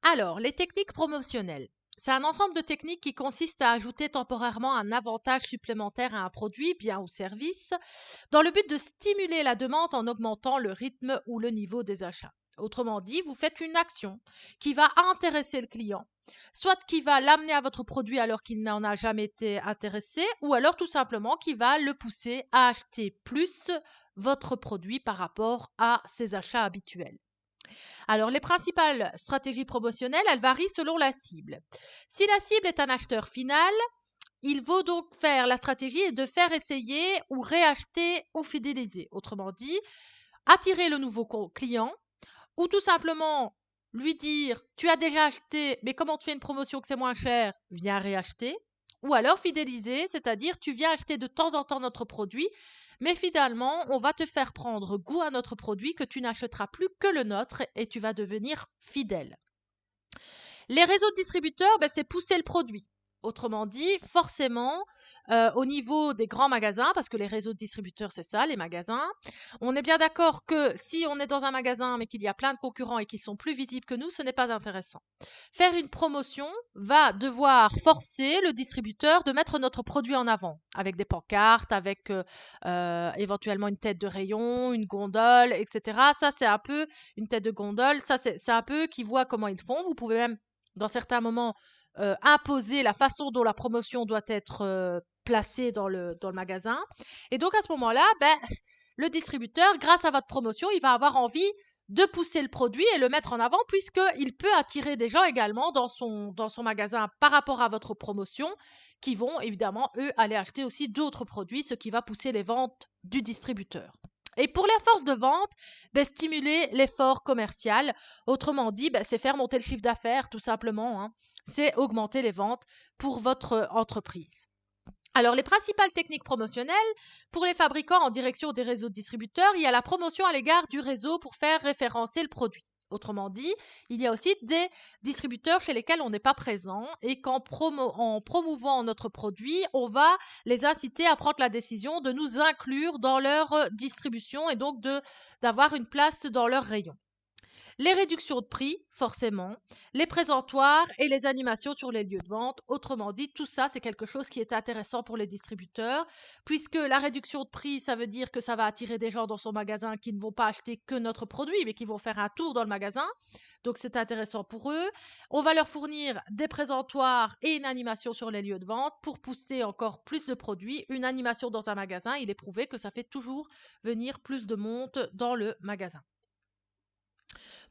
Alors, les techniques promotionnelles. C'est un ensemble de techniques qui consiste à ajouter temporairement un avantage supplémentaire à un produit, bien ou service, dans le but de stimuler la demande en augmentant le rythme ou le niveau des achats. Autrement dit, vous faites une action qui va intéresser le client, soit qui va l'amener à votre produit alors qu'il n'en a jamais été intéressé, ou alors tout simplement qui va le pousser à acheter plus votre produit par rapport à ses achats habituels. Alors, les principales stratégies promotionnelles, elles varient selon la cible. Si la cible est un acheteur final, il vaut donc faire la stratégie de faire essayer ou réacheter ou fidéliser. Autrement dit, attirer le nouveau client ou tout simplement lui dire tu as déjà acheté, mais comment tu fais une promotion que c'est moins cher, viens réacheter. Ou alors fidéliser, c'est-à-dire tu viens acheter de temps en temps notre produit, mais finalement on va te faire prendre goût à notre produit que tu n'achèteras plus que le nôtre et tu vas devenir fidèle. Les réseaux de distributeurs, ben, c'est pousser le produit. Autrement dit, forcément, au niveau des grands magasins, parce que les réseaux de distributeurs, c'est ça, les magasins, on est bien d'accord que si on est dans un magasin mais qu'il y a plein de concurrents et qu'ils sont plus visibles que nous, ce n'est pas intéressant. Faire une promotion va devoir forcer le distributeur de mettre notre produit en avant, avec des pancartes, avec éventuellement une tête de rayon, une gondole, etc. Ça, c'est un peu une tête de gondole, ça, c'est un peu qui voit comment ils font. Vous pouvez même dans certains moments, imposer la façon dont la promotion doit être placée dans le magasin. Et donc à ce moment-là, ben, le distributeur, grâce à votre promotion, il va avoir envie de pousser le produit et le mettre en avant puisqu'il peut attirer des gens également dans son magasin par rapport à votre promotion qui vont évidemment, eux, aller acheter aussi d'autres produits, ce qui va pousser les ventes du distributeur. Et pour la force de vente, ben, stimuler l'effort commercial. Autrement dit, ben, c'est faire monter le chiffre d'affaires, tout simplement, hein. C'est augmenter les ventes pour votre entreprise. Alors, les principales techniques promotionnelles pour les fabricants en direction des réseaux de distributeurs, il y a la promotion à l'égard du réseau pour faire référencer le produit. Autrement dit, il y a aussi des distributeurs chez lesquels on n'est pas présent et en promouvant notre produit, on va les inciter à prendre la décision de nous inclure dans leur distribution et donc d'avoir une place dans leur rayon. Les réductions de prix, forcément, les présentoirs et les animations sur les lieux de vente. Autrement dit, tout ça, c'est quelque chose qui est intéressant pour les distributeurs, puisque la réduction de prix, ça veut dire que ça va attirer des gens dans son magasin qui ne vont pas acheter que notre produit, mais qui vont faire un tour dans le magasin. Donc, c'est intéressant pour eux. On va leur fournir des présentoirs et une animation sur les lieux de vente pour pousser encore plus de produits. Une animation dans un magasin, il est prouvé que ça fait toujours venir plus de monde dans le magasin.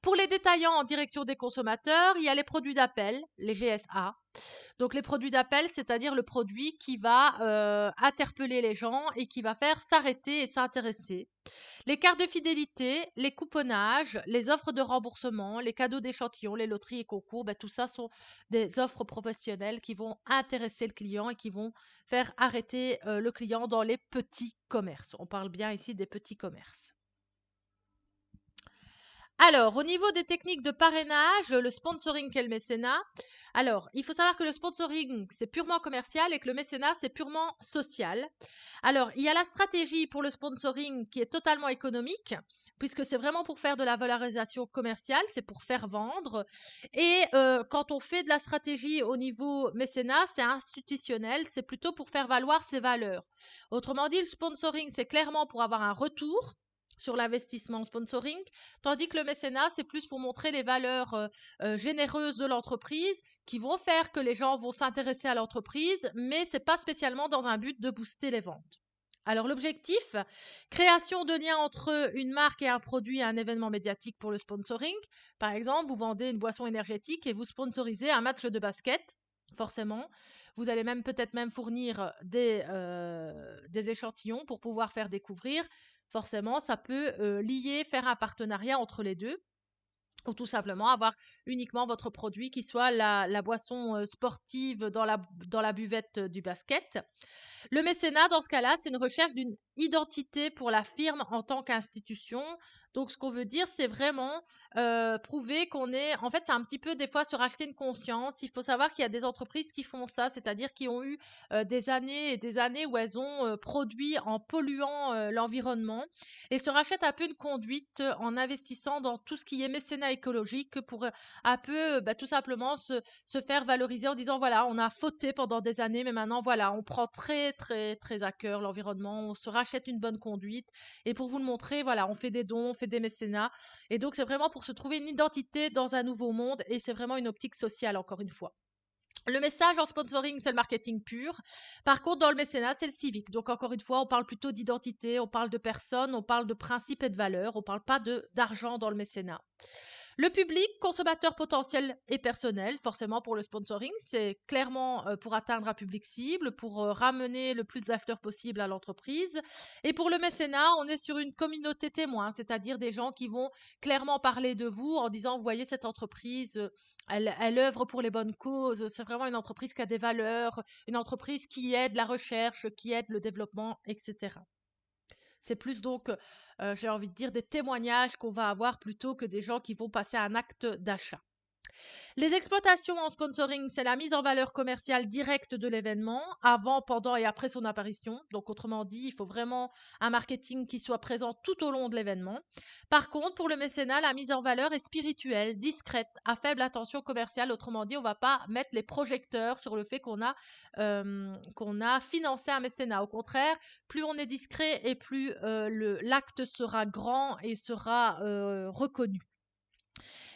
Pour les détaillants en direction des consommateurs, il y a les produits d'appel, les GSA. Donc les produits d'appel, c'est-à-dire le produit qui va interpeller les gens et qui va faire s'arrêter et s'intéresser. Les cartes de fidélité, les couponnages, les offres de remboursement, les cadeaux d'échantillons, les loteries et concours, ben, tout ça sont des offres professionnelles qui vont intéresser le client et qui vont faire arrêter le client dans les petits commerces. On parle bien ici des petits commerces. Alors, au niveau des techniques de parrainage, le sponsoring et le mécénat, alors, il faut savoir que le sponsoring, c'est purement commercial et que le mécénat, c'est purement social. Alors, il y a la stratégie pour le sponsoring qui est totalement économique, puisque c'est vraiment pour faire de la valorisation commerciale, c'est pour faire vendre. Et quand on fait de la stratégie au niveau mécénat, c'est institutionnel, c'est plutôt pour faire valoir ses valeurs. Autrement dit, le sponsoring, c'est clairement pour avoir un retour sur l'investissement sponsoring, tandis que le mécénat, c'est plus pour montrer les valeurs généreuses de l'entreprise qui vont faire que les gens vont s'intéresser à l'entreprise, mais c'est pas spécialement dans un but de booster les ventes. Alors l'objectif, création de liens entre une marque et un produit et un événement médiatique pour le sponsoring. Par exemple, vous vendez une boisson énergétique et vous sponsorisez un match de basket. Forcément, vous allez même peut-être même fournir des échantillons pour pouvoir faire découvrir. Forcément, ça peut lier, faire un partenariat entre les deux ou tout simplement avoir uniquement votre produit qui soit la boisson sportive dans la buvette du basket. Le mécénat, dans ce cas-là, c'est une recherche d'une identité pour la firme en tant qu'institution. Donc, ce qu'on veut dire, c'est vraiment prouver qu'on est... En fait, c'est un petit peu des fois se racheter une conscience. Il faut savoir qu'il y a des entreprises qui font ça, c'est-à-dire qui ont eu des années et des années où elles ont produit en polluant l'environnement et se rachètent un peu une conduite en investissant dans tout ce qui est mécénat écologique pour un peu tout simplement se faire valoriser en disant voilà, on a fauté pendant des années, mais maintenant voilà, on prend très très très à cœur l'environnement, on se rachète une bonne conduite et pour vous le montrer, voilà, on fait des dons, on fait des mécénats et donc c'est vraiment pour se trouver une identité dans un nouveau monde et c'est vraiment une optique sociale encore une fois. Le message en sponsoring, c'est le marketing pur. Par contre, dans le mécénat, c'est le civique. Donc, encore une fois, on parle plutôt d'identité, on parle de personnes, on parle de principes et de valeurs, on parle pas d'argent dans le mécénat. Le public, consommateur potentiel et personnel, forcément pour le sponsoring, c'est clairement pour atteindre un public cible, pour ramener le plus d'acheteurs possible à l'entreprise. Et pour le mécénat, on est sur une communauté témoin, c'est-à-dire des gens qui vont clairement parler de vous en disant, vous voyez, cette entreprise, elle œuvre pour les bonnes causes, c'est vraiment une entreprise qui a des valeurs, une entreprise qui aide la recherche, qui aide le développement, etc. C'est plus donc, j'ai envie de dire, des témoignages qu'on va avoir plutôt que des gens qui vont passer un acte d'achat. Les exploitations en sponsoring, c'est la mise en valeur commerciale directe de l'événement, avant, pendant et après son apparition. Donc, autrement dit, il faut vraiment un marketing qui soit présent tout au long de l'événement. Par contre, pour le mécénat, la mise en valeur est spirituelle, discrète, à faible intention commerciale. Autrement dit, on ne va pas mettre les projecteurs sur le fait qu'on a financé un mécénat. Au contraire, plus on est discret et plus l'acte sera grand et sera reconnu.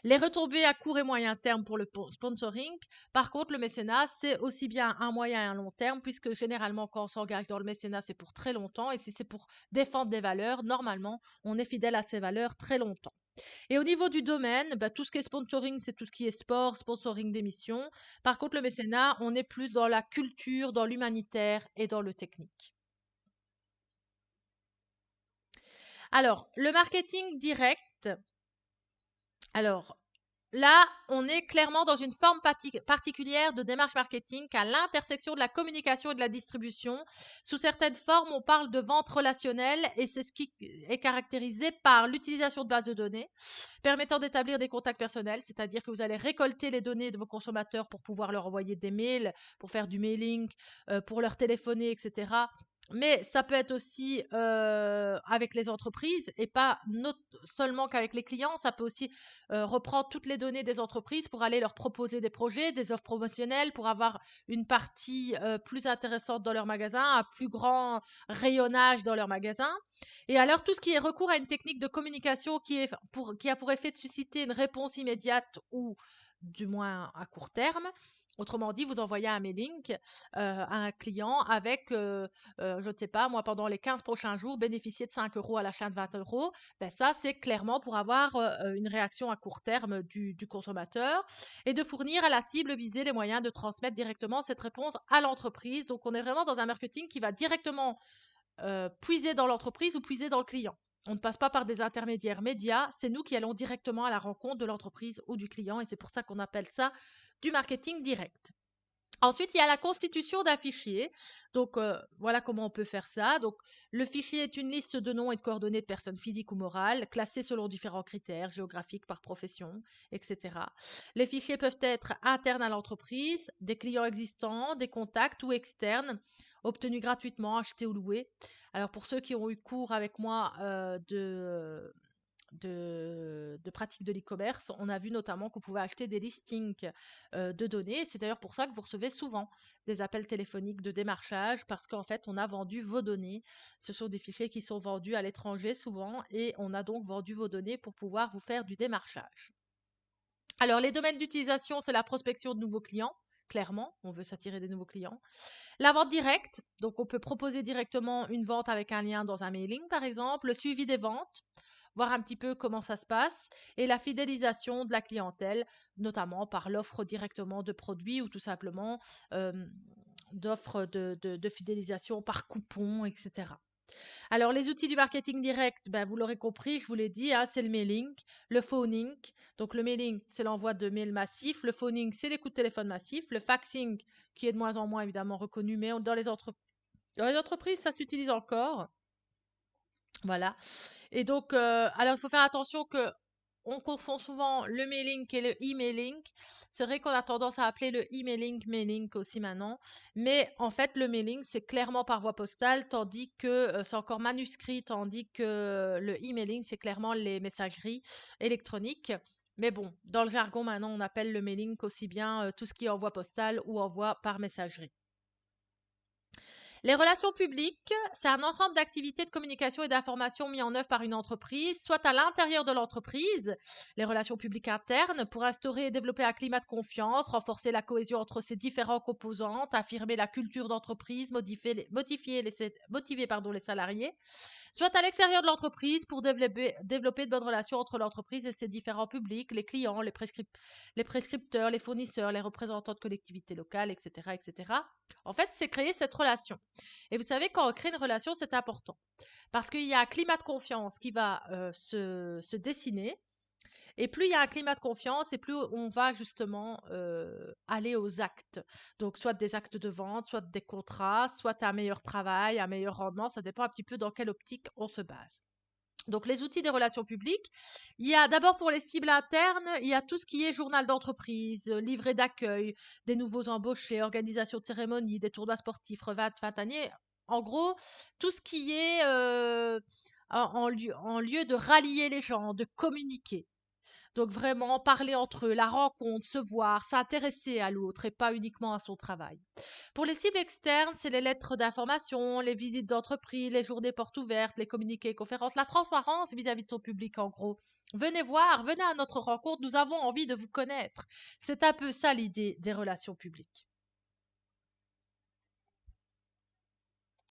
Les retombées à court et moyen terme pour le sponsoring. Par contre, le mécénat, c'est aussi bien un moyen et un long terme, puisque généralement, quand on s'engage dans le mécénat, c'est pour très longtemps. Et si c'est pour défendre des valeurs, normalement, on est fidèle à ces valeurs très longtemps. Et au niveau du domaine, tout ce qui est sponsoring, c'est tout ce qui est sport, sponsoring d'émissions. Par contre, le mécénat, on est plus dans la culture, dans l'humanitaire et dans le technique. Alors, le marketing direct. Alors, là, on est clairement dans une forme particulière de démarche marketing à l'intersection de la communication et de la distribution. Sous certaines formes, on parle de vente relationnelle et c'est ce qui est caractérisé par l'utilisation de bases de données permettant d'établir des contacts personnels, c'est-à-dire que vous allez récolter les données de vos consommateurs pour pouvoir leur envoyer des mails, pour faire du mailing, pour leur téléphoner, etc. Mais ça peut être aussi avec les entreprises et pas seulement qu'avec les clients. Ça peut aussi reprendre toutes les données des entreprises pour aller leur proposer des projets, des offres promotionnelles, pour avoir une partie plus intéressante dans leur magasin, un plus grand rayonnage dans leur magasin. Et alors, tout ce qui est recours à une technique de communication qui a pour effet de susciter une réponse immédiate ou du moins à court terme. Autrement dit, vous envoyez un mailing à un client avec, je ne sais pas, moi, pendant les 15 prochains jours, bénéficier de 5 euros à l'achat de 20 euros. Ben ça, c'est clairement pour avoir une réaction à court terme du consommateur et de fournir à la cible visée les moyens de transmettre directement cette réponse à l'entreprise. Donc, on est vraiment dans un marketing qui va directement puiser dans l'entreprise ou puiser dans le client. On ne passe pas par des intermédiaires médias, c'est nous qui allons directement à la rencontre de l'entreprise ou du client et c'est pour ça qu'on appelle ça du marketing direct. Ensuite, il y a la constitution d'un fichier. Donc, voilà comment on peut faire ça. Donc, le fichier est une liste de noms et de coordonnées de personnes physiques ou morales, classées selon différents critères géographiques, par profession, etc. Les fichiers peuvent être internes à l'entreprise, des clients existants, des contacts ou externes, obtenus gratuitement, achetés ou loués. Alors, pour ceux qui ont eu cours avec moi de pratique de l'e-commerce, on a vu notamment qu'on pouvait acheter des listings de données. C'est d'ailleurs pour ça que vous recevez souvent des appels téléphoniques de démarchage parce qu'en fait, on a vendu vos données. Ce sont des fichiers qui sont vendus à l'étranger souvent et on a donc vendu vos données pour pouvoir vous faire du démarchage. Alors, les domaines d'utilisation, c'est la prospection de nouveaux clients. Clairement, on veut s'attirer des nouveaux clients. La vente directe, donc on peut proposer directement une vente avec un lien dans un mailing, par exemple. Le suivi des ventes, voir un petit peu comment ça se passe. Et la fidélisation de la clientèle, notamment par l'offre directement de produits ou tout simplement d'offres de fidélisation par coupon, etc. Alors, les outils du marketing direct, vous l'aurez compris, je vous l'ai dit, hein, c'est le mailing, le phoning. Donc, le mailing, c'est l'envoi de mails massifs. Le phoning, c'est les coups de téléphone massifs. Le faxing, qui est de moins en moins évidemment reconnu, mais dans les entreprises, ça s'utilise encore. Voilà. Et donc, alors il faut faire attention que on confond souvent le mailing et le emailing. C'est vrai qu'on a tendance à appeler le emailing mailing aussi maintenant, mais en fait le mailing c'est clairement par voie postale, tandis que c'est encore manuscrit, tandis que le emailing c'est clairement les messageries électroniques. Mais bon, dans le jargon maintenant on appelle le mailing aussi bien tout ce qui est envoi postal ou envoi par messagerie. Les relations publiques, c'est un ensemble d'activités de communication et d'information mis en œuvre par une entreprise, soit à l'intérieur de l'entreprise, les relations publiques internes, pour instaurer et développer un climat de confiance, renforcer la cohésion entre ses différentes composantes, affirmer la culture d'entreprise, motiver les salariés, soit à l'extérieur de l'entreprise pour développer de bonnes relations entre l'entreprise et ses différents publics, les clients, les prescripteurs, les fournisseurs, les représentants de collectivités locales, etc., etc. En fait, c'est créer cette relation. Et vous savez, quand on crée une relation, c'est important. Parce qu'il y a un climat de confiance qui va se dessiner. Et plus il y a un climat de confiance, et plus on va justement aller aux actes. Donc, soit des actes de vente, soit des contrats, soit un meilleur travail, un meilleur rendement. Ça dépend un petit peu dans quelle optique on se base. Donc, les outils des relations publiques, il y a d'abord pour les cibles internes, il y a tout ce qui est journal d'entreprise, livret d'accueil, des nouveaux embauchés, organisation de cérémonies, des tournois sportifs, revêt de fin d'année. En gros, tout ce qui est en lieu de rallier les gens, de communiquer. Donc vraiment parler entre eux, la rencontre, se voir, s'intéresser à l'autre et pas uniquement à son travail. Pour les cibles externes, c'est les lettres d'information, les visites d'entreprise, les journées portes ouvertes, les communiqués, conférences, la transparence vis-à-vis de son public en gros. Venez voir, venez à notre rencontre, nous avons envie de vous connaître. C'est un peu ça l'idée des relations publiques.